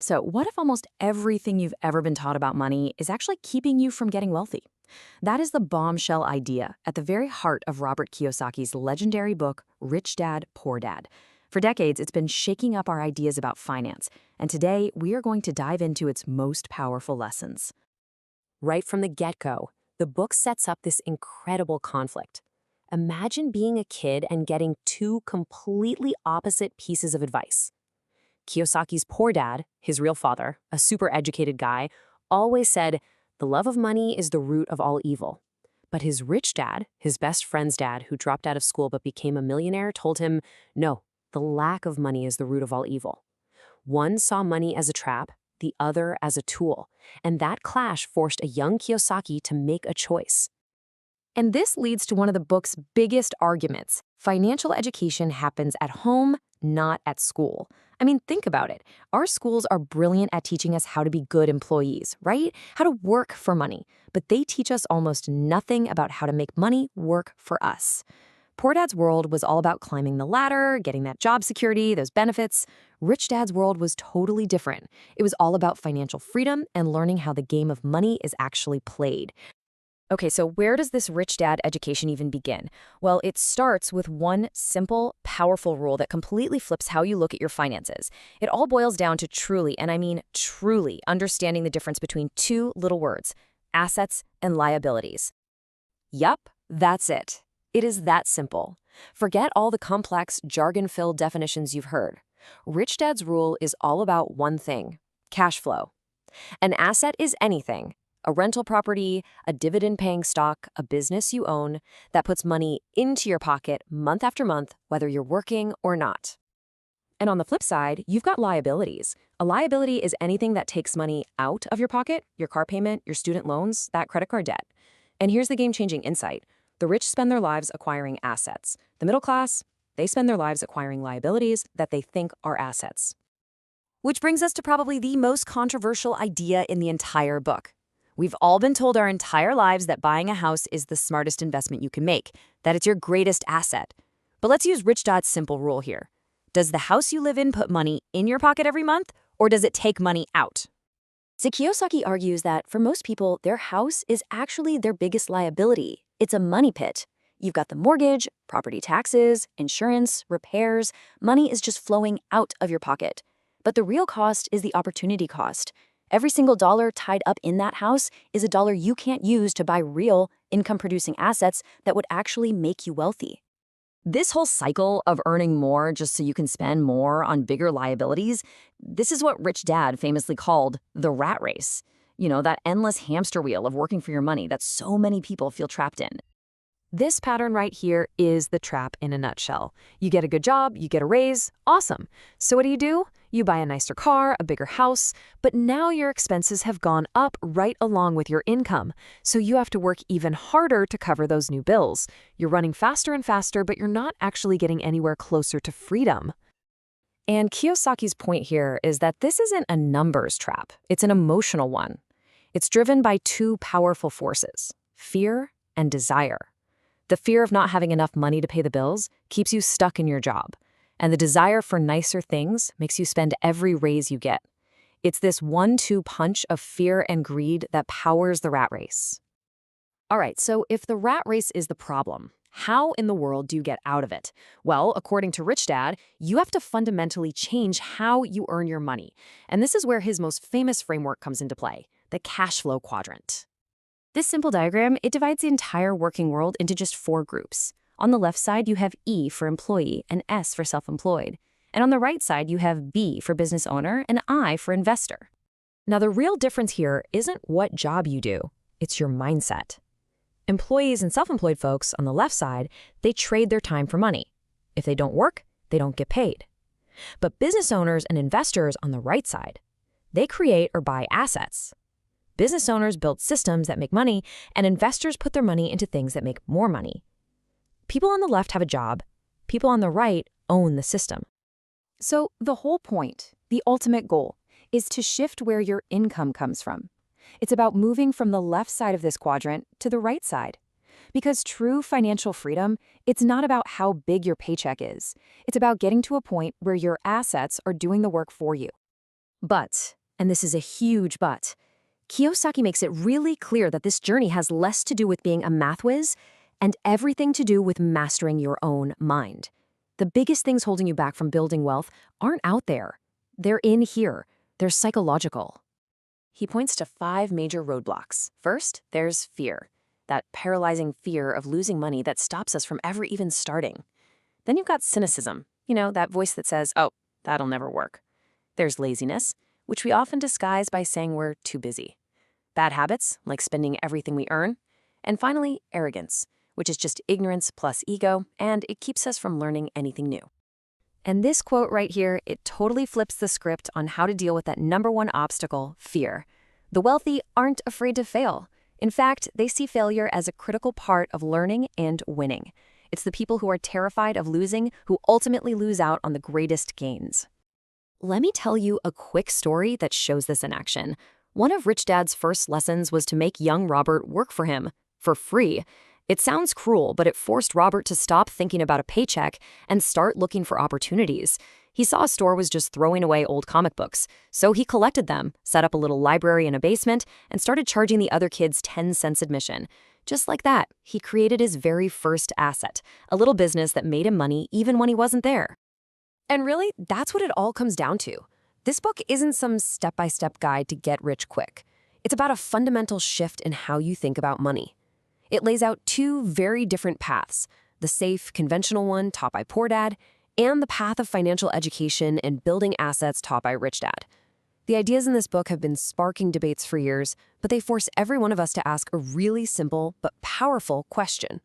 So, what if almost everything you've ever been taught about money is actually keeping you from getting wealthy? That is the bombshell idea at the very heart of Robert Kiyosaki's legendary book, Rich Dad, Poor Dad. For decades, it's been shaking up our ideas about finance, and today we are going to dive into its most powerful lessons. Right from the get-go, the book sets up this incredible conflict. Imagine being a kid and getting two completely opposite pieces of advice. Kiyosaki's poor dad, his real father, a super educated guy, always said, the love of money is the root of all evil. But his rich dad, his best friend's dad, who dropped out of school but became a millionaire, told him, no, the lack of money is the root of all evil. One saw money as a trap, the other as a tool, and that clash forced a young Kiyosaki to make a choice. And this leads to one of the book's biggest arguments. Financial education happens at home, not at school. I mean, think about it. Our schools are brilliant at teaching us how to be good employees, right? How to work for money. But they teach us almost nothing about how to make money work for us. Poor Dad's world was all about climbing the ladder, getting that job security, those benefits. Rich Dad's world was totally different. It was all about financial freedom and learning how the game of money is actually played. Okay, so where does this rich dad education even begin? Well, it starts with one simple, powerful rule that completely flips how you look at your finances. It all boils down to truly, and I mean truly, understanding the difference between two little words, assets and liabilities. Yup, that's it. It is that simple. Forget all the complex, jargon-filled definitions you've heard. Rich Dad's rule is all about one thing, cash flow. An asset is anything. A rental property, a dividend-paying stock, a business you own that puts money into your pocket month after month, whether you're working or not. And on the flip side, you've got liabilities. A liability is anything that takes money out of your pocket, your car payment, your student loans, that credit card debt. And here's the game-changing insight. The rich spend their lives acquiring assets. The middle class, they spend their lives acquiring liabilities that they think are assets. Which brings us to probably the most controversial idea in the entire book. We've all been told our entire lives that buying a house is the smartest investment you can make, that it's your greatest asset. But let's use Rich Dad's simple rule here. Does the house you live in put money in your pocket every month, or does it take money out? So Kiyosaki argues that for most people, their house is actually their biggest liability. It's a money pit. You've got the mortgage, property taxes, insurance, repairs. Money is just flowing out of your pocket. But the real cost is the opportunity cost. Every single dollar tied up in that house is a dollar you can't use to buy real income-producing assets that would actually make you wealthy. This whole cycle of earning more just so you can spend more on bigger liabilities, this is what Rich Dad famously called the rat race. You know, that endless hamster wheel of working for your money that so many people feel trapped in. This pattern right here is the trap in a nutshell. You get a good job, you get a raise, awesome. So what do? You buy a nicer car, a bigger house, but now your expenses have gone up right along with your income. So you have to work even harder to cover those new bills. You're running faster and faster, but you're not actually getting anywhere closer to freedom. And Kiyosaki's point here is that this isn't a numbers trap, it's an emotional one. It's driven by two powerful forces, fear and desire. The fear of not having enough money to pay the bills keeps you stuck in your job, and the desire for nicer things makes you spend every raise you get. It's this 1-2 punch of fear and greed that powers the rat race. All right, so if the rat race is the problem, how in the world do you get out of it? Well, according to Rich Dad, you have to fundamentally change how you earn your money. And this is where his most famous framework comes into play, the cash flow quadrant. This simple diagram, it divides the entire working world into just 4 groups. On the left side, you have E for employee and S for self-employed. And on the right side, you have B for business owner and I for investor. Now, the real difference here isn't what job you do, it's your mindset. Employees and self-employed folks on the left side, they trade their time for money. If they don't work, they don't get paid. But business owners and investors on the right side, they create or buy assets. Business owners build systems that make money, and investors put their money into things that make more money. People on the left have a job. People on the right own the system. So the whole point, the ultimate goal, is to shift where your income comes from. It's about moving from the left side of this quadrant to the right side. Because true financial freedom, it's not about how big your paycheck is. It's about getting to a point where your assets are doing the work for you. But, and this is a huge but, Kiyosaki makes it really clear that this journey has less to do with being a math whiz and everything to do with mastering your own mind. The biggest things holding you back from building wealth aren't out there. They're in here. They're psychological. He points to 5 major roadblocks. First, there's fear, that paralyzing fear of losing money that stops us from ever even starting. Then you've got cynicism, that voice that says, oh, that'll never work. There's laziness, which we often disguise by saying we're too busy. Bad habits, like spending everything we earn. And finally, arrogance, which is just ignorance plus ego, and it keeps us from learning anything new. And this quote right here, it totally flips the script on how to deal with that number one obstacle, fear. The wealthy aren't afraid to fail. In fact, they see failure as a critical part of learning and winning. It's the people who are terrified of losing who ultimately lose out on the greatest gains. Let me tell you a quick story that shows this in action. One of Rich Dad's first lessons was to make young Robert work for him, for free. It sounds cruel, but it forced Robert to stop thinking about a paycheck and start looking for opportunities. He saw a store was just throwing away old comic books, so he collected them, set up a little library in a basement, and started charging the other kids 10 cents admission. Just like that, he created his very first asset, a little business that made him money even when he wasn't there. And really, that's what it all comes down to. This book isn't some step-by-step guide to get rich quick. It's about a fundamental shift in how you think about money. It lays out 2 very different paths, the safe, conventional one taught by Poor Dad, and the path of financial education and building assets taught by Rich Dad. The ideas in this book have been sparking debates for years, but they force every one of us to ask a really simple but powerful question.